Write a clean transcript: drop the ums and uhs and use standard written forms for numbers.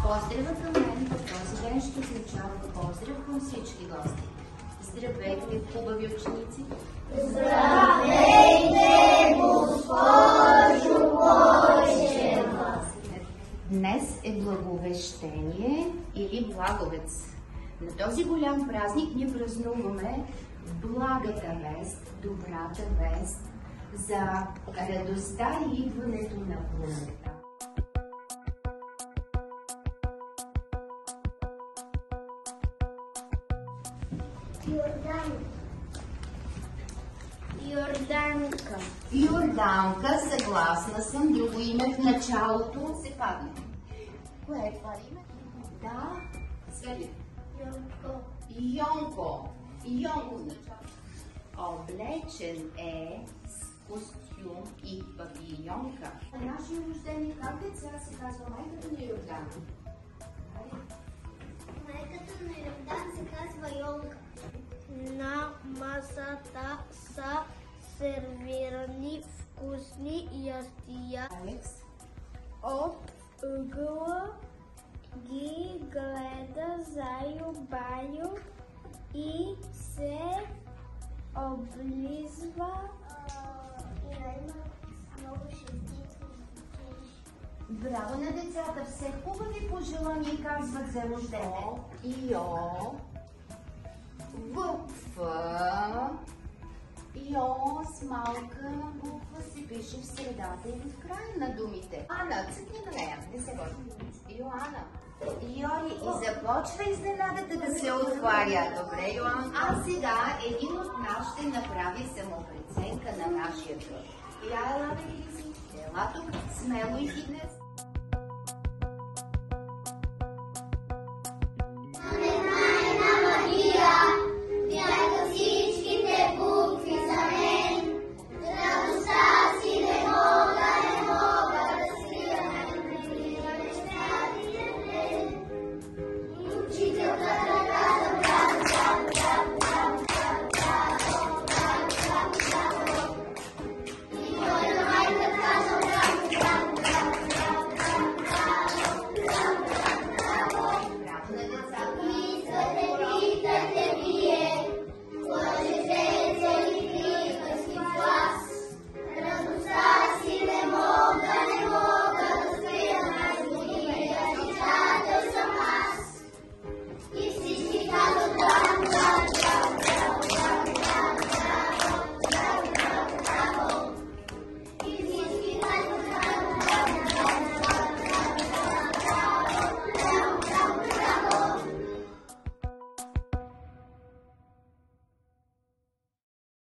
Поздрава към мен в този ден ще означава поздрав към всички гости. Здравейте, хубави ученици! Здравейте, госпожо Бойчева! Днес е Благовещение или Благовец. На този голям празник ние празнуваме благата вест, добрата вест за радостта и идването на пролетта. Йорданка. Йорданка, съгласна съм, друго име в началото се падне. Кое е това име? Да, Свели. Йонко. Йонко. Йонко означава. Облечен е с костюм и папийонка. На нашия рождение как деца се казва майката на Йордан? Майката на Йордан се казва Йонка. На масата са сервирани вкусни ястия. Алекс. От ъгъла ги гледа Зайо Байо и се облизва. Много шестици. Браво на децата! Все хубави пожелания казват за рождение. Йо. Буква. Йо с малка буква се пише в средата или в края на думите. Ана, цъкни на нея. Не се води. Йоанна. Йори, и започва изненадата да се отваря. Добре, Йоан. А сега един от нас ще направи самопреценка на нашия труд. Я ела да ги си. Ела тук, смело и ти днес.